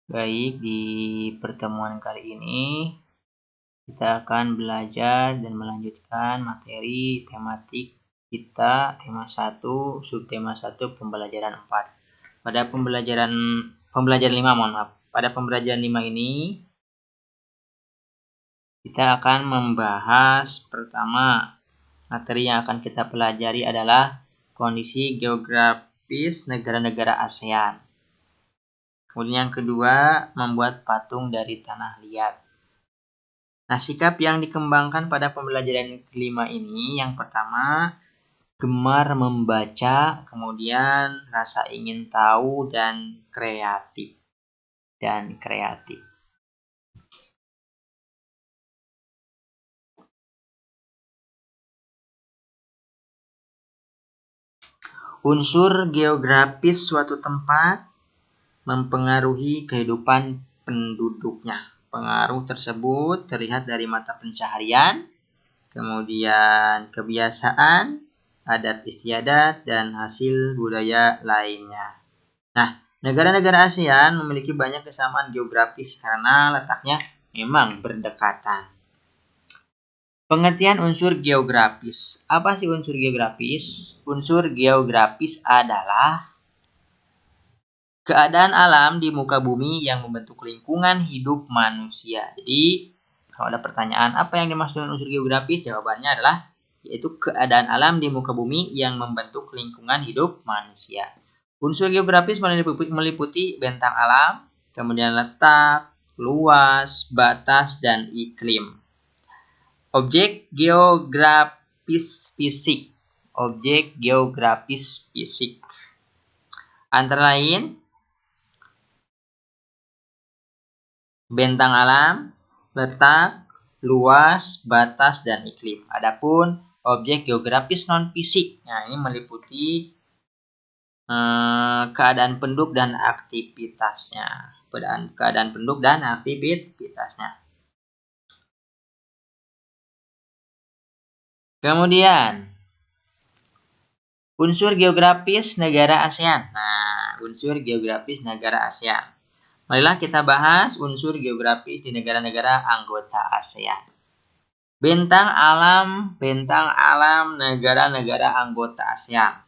Baik, di pertemuan kali ini kita akan belajar dan melanjutkan materi tematik kita, tema 1, subtema 1, pembelajaran 4. Pada pembelajaran 5, Pada pembelajaran 5 ini kita akan membahas pertama, materi yang akan kita pelajari adalah kondisi geografis negara-negara ASEAN. Kemudian yang kedua, membuat patung dari tanah liat. Nah, sikap yang dikembangkan pada pembelajaran kelima ini, yang pertama, gemar membaca, kemudian rasa ingin tahu, dan kreatif. Unsur geografis suatu tempat mempengaruhi kehidupan penduduknya. Pengaruh tersebut terlihat dari mata pencaharian, kemudian kebiasaan, adat istiadat, dan hasil budaya lainnya. Nah, negara-negara ASEAN memiliki banyak kesamaan geografis karena letaknya memang berdekatan. Pengertian unsur geografis. Apa sih unsur geografis? Unsur geografis adalah keadaan alam di muka bumi yang membentuk lingkungan hidup manusia. Jadi, kalau ada pertanyaan apa yang dimaksud dengan unsur geografis, jawabannya adalah yaitu keadaan alam di muka bumi yang membentuk lingkungan hidup manusia. Unsur geografis meliputi bentang alam, kemudian letak, luas, batas, dan iklim. Objek geografis fisik. Antara lain, bentang alam, letak, luas, batas, dan iklim. Adapun objek geografis non-fisik, nah ini meliputi keadaan penduduk dan aktivitasnya. Kemudian, unsur geografis negara ASEAN. Nah, unsur geografis negara ASEAN. Marilah kita bahas unsur geografis di negara-negara anggota ASEAN. Bentang alam negara-negara anggota ASEAN.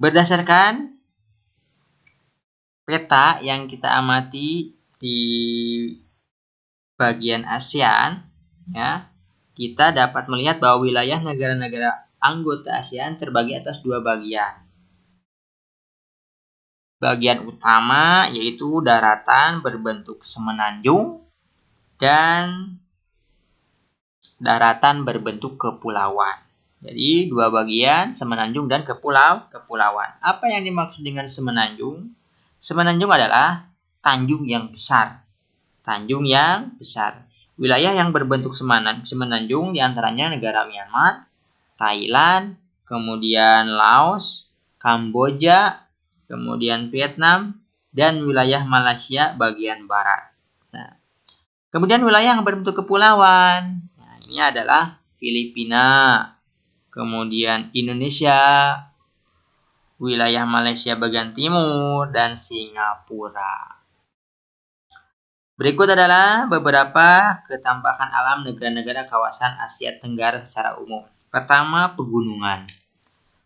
Berdasarkan peta yang kita amati di bagian ASEAN, ya, kita dapat melihat bahwa wilayah negara-negara anggota ASEAN terbagi atas dua bagian. Bagian utama yaitu daratan berbentuk semenanjung dan daratan berbentuk kepulauan. Jadi dua bagian, semenanjung dan kepulauan. Apa yang dimaksud dengan semenanjung? Semenanjung adalah tanjung yang besar. Wilayah yang berbentuk semenanjung diantaranya negara Myanmar, Thailand, kemudian Laos, Kamboja, kemudian Vietnam, dan wilayah Malaysia bagian barat. Nah, kemudian wilayah yang berbentuk kepulauan, nah, ini adalah Filipina, kemudian Indonesia, wilayah Malaysia bagian timur, dan Singapura. Berikut adalah beberapa ketampakan alam negara-negara kawasan Asia Tenggara secara umum. Pertama, pegunungan.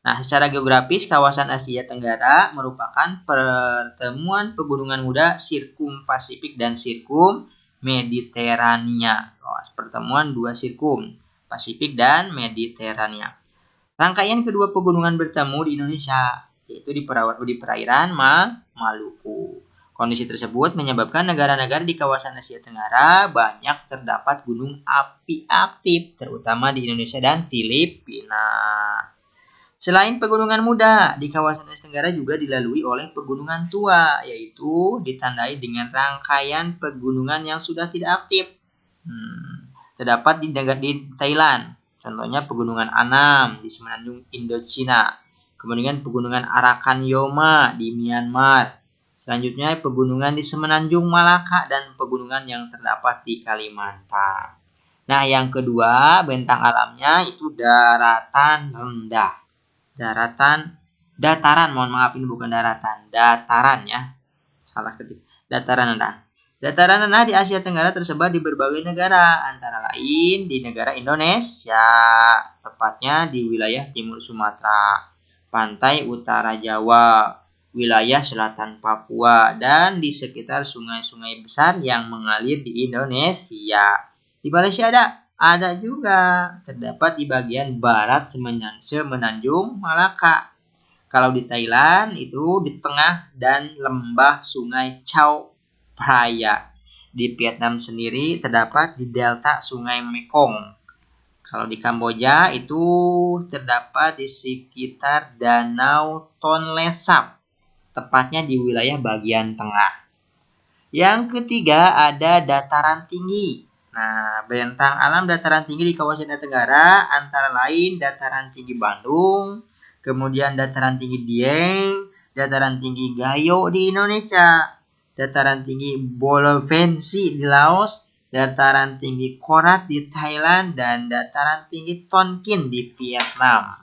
Nah, secara geografis, kawasan Asia Tenggara merupakan pertemuan pegunungan muda Sirkum Pasifik dan Sirkum Mediterania. Pertemuan dua Sirkum, Pasifik dan Mediterania. Rangkaian kedua pegunungan bertemu di Indonesia, yaitu di perairan Maluku. Kondisi tersebut menyebabkan negara-negara di kawasan Asia Tenggara banyak terdapat gunung api aktif, terutama di Indonesia dan Filipina. Selain pegunungan muda, di kawasan Asia Tenggara juga dilalui oleh pegunungan tua, yaitu ditandai dengan rangkaian pegunungan yang sudah tidak aktif. Terdapat di Thailand, contohnya pegunungan Annam di semenanjung Indochina, kemudian pegunungan Arakan Yoma di Myanmar. Selanjutnya pegunungan di semenanjung Malaka dan pegunungan yang terdapat di Kalimantan. Nah, yang kedua, bentang alamnya itu daratan rendah. dataran, mohon maaf ini bukan daratan, dataran ya. Salah ketik. Dataran rendah. Dataran rendah di Asia Tenggara tersebar di berbagai negara, antara lain di negara Indonesia, tepatnya di wilayah Timur Sumatera, pantai utara Jawa, wilayah selatan Papua, dan di sekitar sungai-sungai besar yang mengalir di Indonesia. Di Malaysia ada juga, terdapat di bagian barat semenanjung Malaka. Kalau di Thailand itu di tengah dan lembah sungai Chao Phraya. Di Vietnam sendiri terdapat di delta sungai Mekong. Kalau di Kamboja itu terdapat di sekitar Danau Tonle Sap, tepatnya di wilayah bagian tengah. Yang ketiga ada dataran tinggi. Nah, bentang alam dataran tinggi di kawasan Asia Tenggara antara lain dataran tinggi Bandung, kemudian dataran tinggi Dieng, dataran tinggi Gayo di Indonesia, dataran tinggi Bolovensi di Laos, dataran tinggi Korat di Thailand, dan dataran tinggi Tonkin di Vietnam.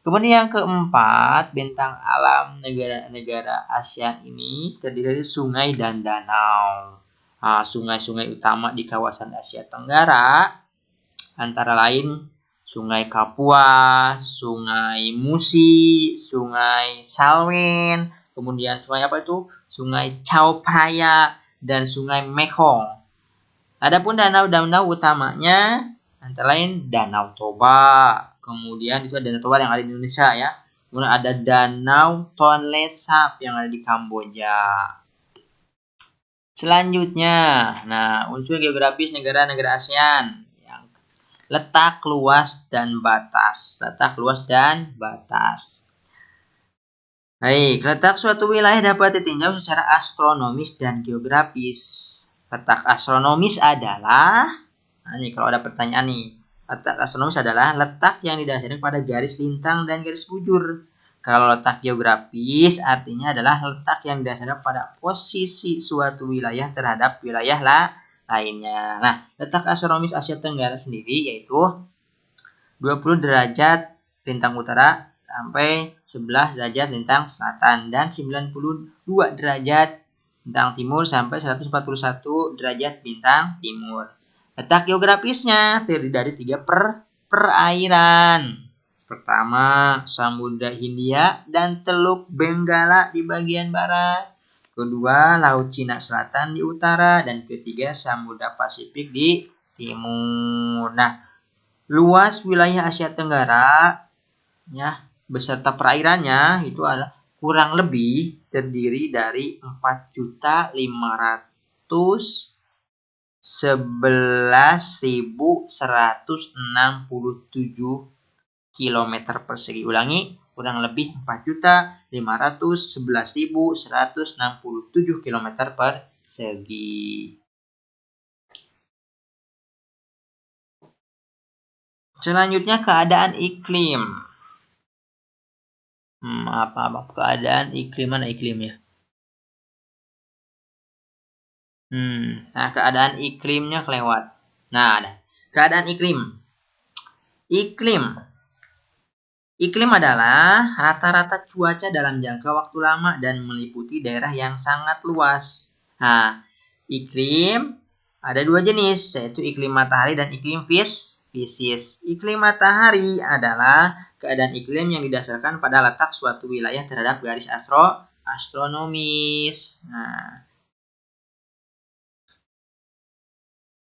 Kemudian yang keempat, bentang alam negara-negara ASEAN ini terdiri dari sungai dan danau. Sungai-sungai utama di kawasan Asia Tenggara antara lain Sungai Kapuas, Sungai Musi, Sungai Salwen, kemudian sungai apa itu? Sungai Chao Phraya dan Sungai Mekong. Adapun danau-danau utamanya antara lain Danau Toba, kemudian itu ada Danau Toba yang ada di Indonesia ya. Kemudian ada Danau Tonle Sap yang ada di Kamboja. Selanjutnya, unsur geografis negara-negara ASEAN. Letak, luas, dan batas. Baik, letak suatu wilayah dapat ditinjau secara astronomis dan geografis. Letak astronomis adalah, kalau ada pertanyaan nih, letak astronomis adalah letak yang didasarkan pada garis lintang dan garis bujur. Kalau letak geografis artinya adalah letak yang didasarkan pada posisi suatu wilayah terhadap wilayah lainnya. Nah, letak astronomis Asia Tenggara sendiri yaitu 20 derajat lintang utara sampai 11 derajat lintang selatan dan 92 derajat lintang timur sampai 141 derajat bintang timur. Letak geografisnya terdiri dari 3 perairan. Pertama, Samudra Hindia dan Teluk Benggala di bagian barat. Kedua, Laut Cina Selatan di utara, dan ketiga, Samudra Pasifik di timur. Nah, luas wilayah Asia Tenggara ya beserta perairannya itu adalah kurang lebih terdiri dari 4.511.167 km persegi. Ulangi, kurang lebih 4.511.167 km persegi. Selanjutnya keadaan iklim. Keadaan iklim, mana iklimnya? Keadaan iklimnya kelewat. Ada. Keadaan iklim. Iklim adalah rata-rata cuaca dalam jangka waktu lama dan meliputi daerah yang sangat luas. Iklim ada 2 jenis, yaitu iklim matahari dan iklim fisis. Iklim matahari adalah keadaan iklim yang didasarkan pada letak suatu wilayah terhadap garis astronomis.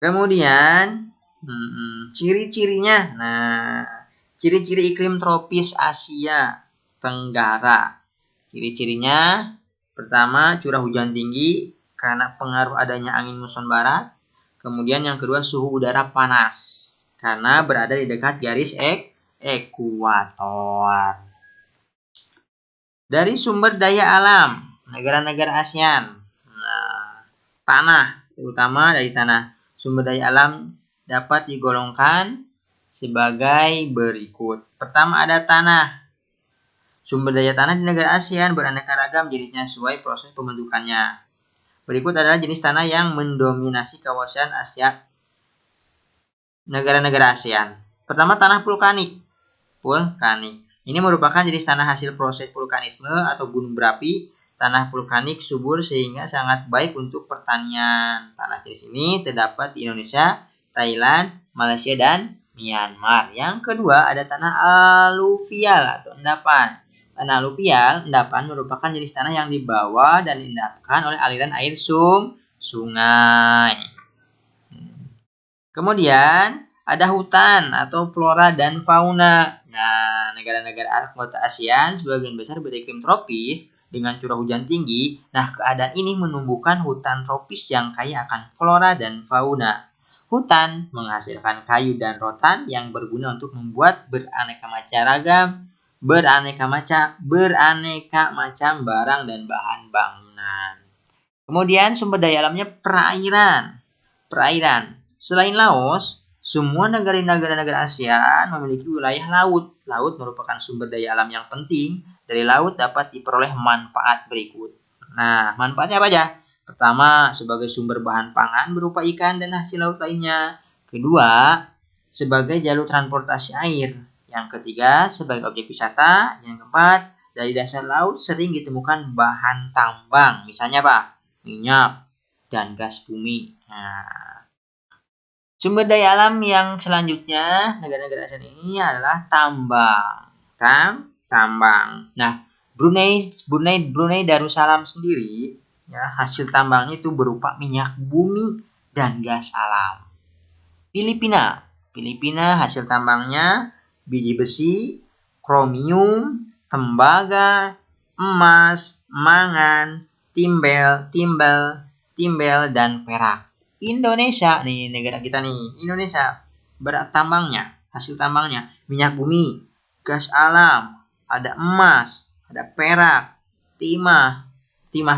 Kemudian ciri-cirinya. Ciri-ciri iklim tropis Asia Tenggara. Ciri-cirinya pertama, curah hujan tinggi karena pengaruh adanya angin muson barat. Kemudian yang kedua, suhu udara panas karena berada di dekat garis ekuator. Dari sumber daya alam negara-negara ASEAN. Tanah, terutama dari tanah. Sumber daya alam dapat digolongkan sebagai berikut. Pertama ada tanah. Sumber daya tanah di negara ASEAN beraneka ragam jenisnya sesuai proses pembentukannya. Berikut adalah jenis tanah yang mendominasi kawasan Asia negara-negara ASEAN. Pertama, tanah vulkanik. Ini merupakan jenis tanah hasil proses vulkanisme atau gunung berapi, tanah vulkanik subur sehingga sangat baik untuk pertanian. Tanah jenis ini terdapat di Indonesia, Thailand, Malaysia, dan Myanmar. Yang kedua ada tanah aluvial atau endapan. Tanah aluvial, endapan merupakan jenis tanah yang dibawa dan diendapkan oleh aliran air sungai. Kemudian ada hutan atau flora dan fauna. Nah, negara-negara anggota ASEAN sebagian besar beriklim tropis dengan curah hujan tinggi. Nah, keadaan ini menumbuhkan hutan tropis yang kaya akan flora dan fauna. Hutan menghasilkan kayu dan rotan yang berguna untuk membuat beraneka macam barang dan bahan bangunan. Kemudian sumber daya alamnya perairan. Selain Laos, semua negara ASEAN memiliki wilayah laut. Laut merupakan sumber daya alam yang penting. Dari laut dapat diperoleh manfaat berikut. Nah, manfaatnya apa aja? Pertama, sebagai sumber bahan pangan berupa ikan dan hasil laut lainnya. Kedua, sebagai jalur transportasi air. Yang ketiga, sebagai objek wisata. Yang keempat, dari dasar laut sering ditemukan bahan tambang. Misalnya apa? Minyak dan gas bumi. Nah, sumber daya alam yang selanjutnya negara-negara ASEAN ini adalah tambang. Nah, Brunei Darussalam sendiri ya, hasil tambangnya itu berupa minyak bumi dan gas alam. Filipina hasil tambangnya biji besi, kromium, tembaga, emas, mangan, timbel dan perak. Indonesia nih, negara kita nih, Indonesia hasil tambangnya minyak bumi, gas alam, ada emas, ada perak, timah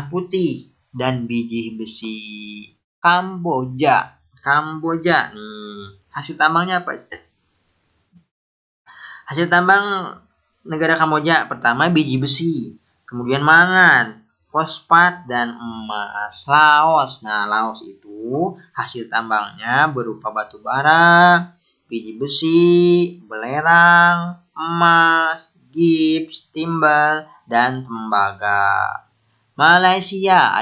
putih dan biji besi. Kamboja nih, hasil tambangnya apa? Hasil tambang negara Kamboja pertama biji besi, kemudian mangan, fosfat dan emas. Laos itu hasil tambangnya berupa batu bara, biji besi, belerang, emas, gips, timbal dan tembaga. Malaysia,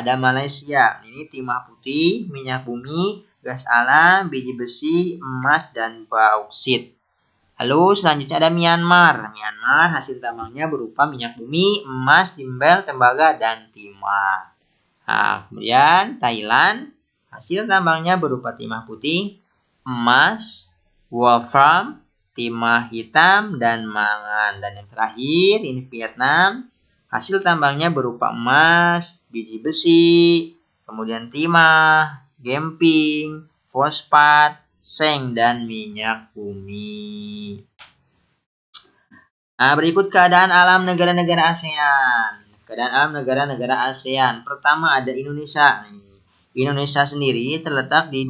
ini timah putih, minyak bumi, gas alam, biji besi, emas dan bauksit. Lalu selanjutnya ada Myanmar. Hasil tambangnya berupa minyak bumi, emas, timbal, tembaga, dan timah. Nah, kemudian Thailand, hasil tambangnya berupa timah putih, emas, wolfram, timah hitam, dan mangan. Dan yang terakhir, ini Vietnam, hasil tambangnya berupa emas, biji besi, kemudian timah, gemping, fosfat, seng, dan minyak bumi. Nah, berikut keadaan alam negara-negara ASEAN. Pertama ada Indonesia. Indonesia sendiri terletak di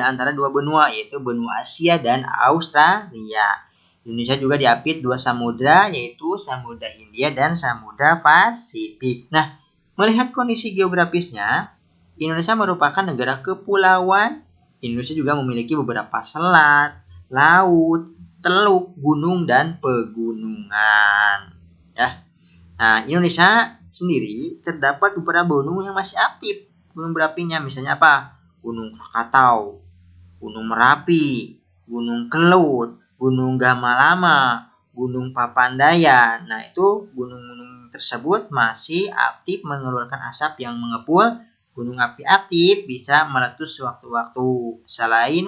antara dua benua, yaitu benua Asia dan Australia. Indonesia juga diapit dua samudra, yaitu Samudra Hindia dan Samudra Pasifik. Nah, melihat kondisi geografisnya, Indonesia merupakan negara kepulauan. Indonesia juga memiliki beberapa selat, laut, teluk, gunung, dan pegunungan. Ya. Nah, Indonesia sendiri terdapat beberapa gunung yang masih aktif. Gunung berapinya misalnya apa? Gunung Krakatau, Gunung Merapi, Gunung Kelut, Gunung Gamalama, Gunung Papandayan. Nah, itu gunung-gunung tersebut masih aktif mengeluarkan asap yang mengepul. Gunung api aktif bisa meletus sewaktu-waktu. Selain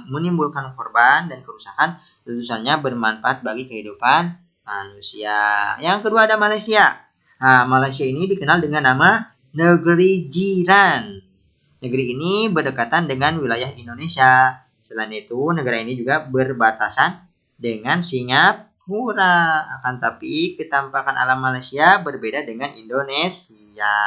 menimbulkan korban dan kerusakan, letusannya bermanfaat bagi kehidupan manusia. Yang kedua ada Malaysia. Nah, Malaysia ini dikenal dengan nama negeri jiran. Negeri ini berdekatan dengan wilayah Indonesia. Selain itu, negara ini juga berbatasan dengan Singapura. Akan tapi, ketampakan alam Malaysia berbeda dengan Indonesia.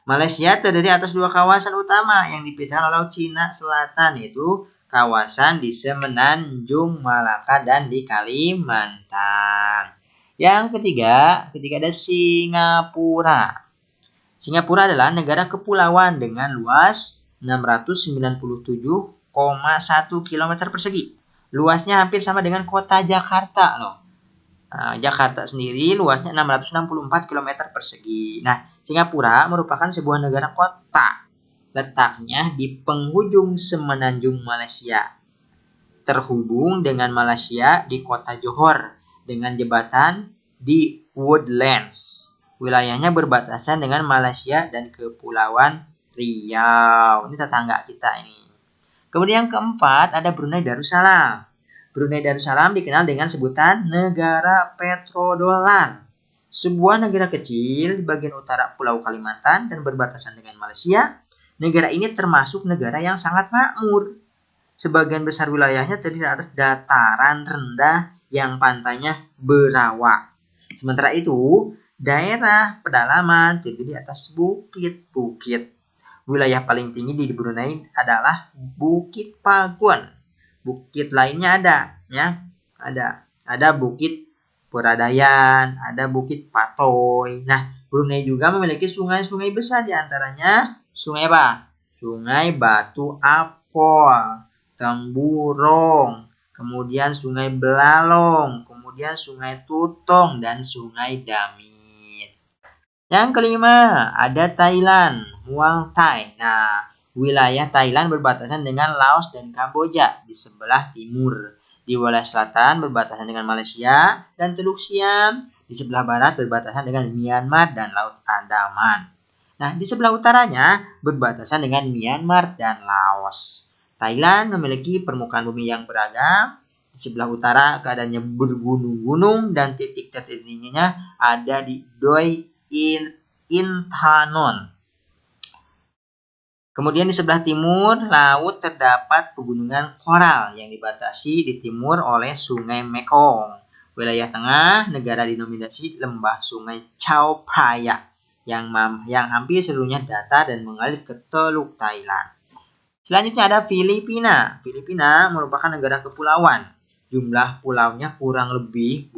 Malaysia terdiri atas dua kawasan utama yang dipisahkan oleh Laut Cina Selatan, yaitu kawasan di Semenanjung Malaka dan di Kalimantan. Yang ketiga ada Singapura. Singapura adalah negara kepulauan dengan luas 697,1 km persegi. Luasnya hampir sama dengan kota Jakarta loh. Nah, Jakarta sendiri luasnya 664 km persegi. Nah, Singapura merupakan sebuah negara kota. Letaknya di penghujung semenanjung Malaysia. Terhubung dengan Malaysia di kota Johor dengan jembatan di Woodlands. Wilayahnya berbatasan dengan Malaysia dan Kepulauan Riau. Ini tetangga kita ini. Kemudian yang keempat ada Brunei Darussalam. Brunei Darussalam dikenal dengan sebutan negara petrodolar. Sebuah negara kecil di bagian utara Pulau Kalimantan dan berbatasan dengan Malaysia. Negara ini termasuk negara yang sangat makmur. Sebagian besar wilayahnya terdiri atas dataran rendah yang pantainya berawak. Sementara itu, daerah pedalaman terdiri atas bukit-bukit. Wilayah paling tinggi di Brunei adalah Bukit Pagun. Bukit lainnya ada, ya. Ada Bukit Peradaian, ada Bukit Patoy. Nah, Brunei juga memiliki sungai-sungai besar, di antaranya sungai apa? Sungai Batu Apol, Temburong, kemudian Sungai Belalong, kemudian Sungai Tutong, dan Sungai Damit. Yang kelima, ada Thailand, Muang Thai. Nah, wilayah Thailand berbatasan dengan Laos dan Kamboja di sebelah timur. Di wilayah selatan berbatasan dengan Malaysia dan Teluk Siam. Di sebelah barat berbatasan dengan Myanmar dan Laut Andaman. Nah, di sebelah utaranya berbatasan dengan Myanmar dan Laos. Thailand memiliki permukaan bumi yang beragam. Di sebelah utara keadaannya bergunung-gunung dan titik tertingginya ada di Doi Inthanon. Kemudian di sebelah timur laut terdapat pegunungan koral yang dibatasi di timur oleh Sungai Mekong. Wilayah tengah negara didominasi lembah Sungai Chao Phraya yang hampir seluruhnya datar dan mengalir ke Teluk Thailand. Selanjutnya ada Filipina. Filipina merupakan negara kepulauan. Jumlah pulaunya kurang lebih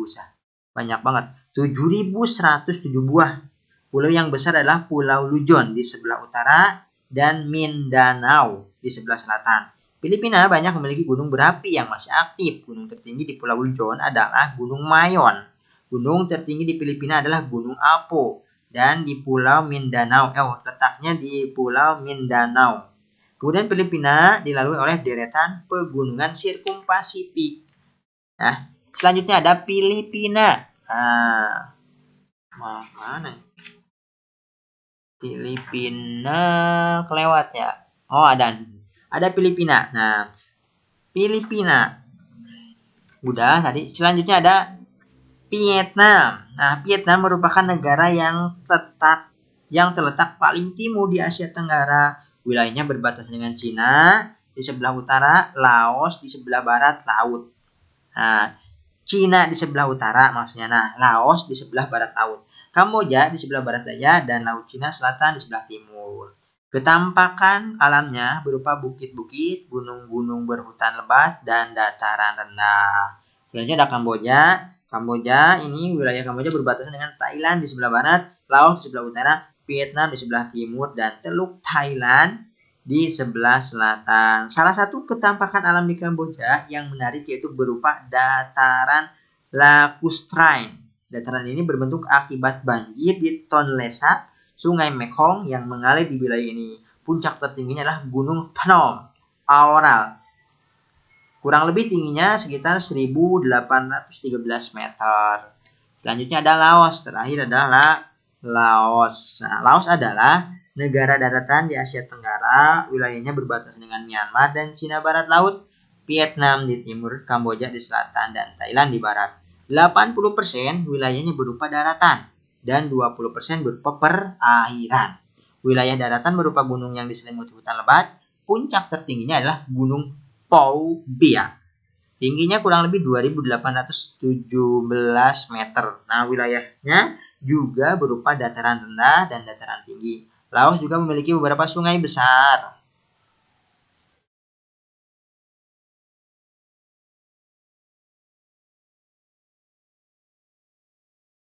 banyak banget. 7.107 buah. Pulau yang besar adalah Pulau Luzon di sebelah utara dan Mindanao di sebelah selatan. Filipina banyak memiliki gunung berapi yang masih aktif. Gunung tertinggi di Pulau Luzon adalah Gunung Mayon. Gunung tertinggi di Filipina adalah Gunung Apo. Dan di Pulau Mindanao, letaknya di Pulau Mindanao. Kemudian Filipina dilalui oleh deretan pegunungan sirkumpasifik. Nah, selanjutnya ada Filipina. Mana? Filipina kelewat ya. Oh, ada Filipina. Nah, Filipina. Udah tadi. Selanjutnya ada Vietnam. Nah, Vietnam merupakan negara yang terletak paling timur di Asia Tenggara. Wilayahnya berbatasan dengan Cina, di sebelah utara Laos, di sebelah barat laut. Nah, Cina di sebelah utara maksudnya. Nah, Laos di sebelah barat laut. Kamboja di sebelah barat daya dan Laut Cina Selatan di sebelah timur. Ketampakan alamnya berupa bukit-bukit, gunung-gunung berhutan lebat, dan dataran rendah. Selanjutnya ada Kamboja. Kamboja ini wilayah Kamboja berbatasan dengan Thailand di sebelah barat, Laos di sebelah utara, Vietnam di sebelah timur, dan Teluk Thailand di sebelah selatan. Salah satu ketampakan alam di Kamboja yang menarik yaitu berupa dataran lacustrine. Dataran ini berbentuk akibat banjir di Tonle Sap, Sungai Mekong yang mengalir di wilayah ini. Puncak tertingginya adalah Gunung Phnom Aural. Kurang lebih tingginya sekitar 1.813 meter. Selanjutnya ada Laos. Terakhir adalah Laos. Nah, Laos adalah negara daratan di Asia Tenggara. Wilayahnya berbatasan dengan Myanmar dan Cina barat laut, Vietnam di timur, Kamboja di selatan, dan Thailand di barat. 80% wilayahnya berupa daratan dan 20% berupa perairan. Wilayah daratan berupa gunung yang diselimuti hutan lebat. Puncak tertingginya adalah Gunung Pau Bia. Tingginya kurang lebih 2.817 meter. Nah, wilayahnya juga berupa dataran rendah dan dataran tinggi. Laos juga memiliki beberapa sungai besar.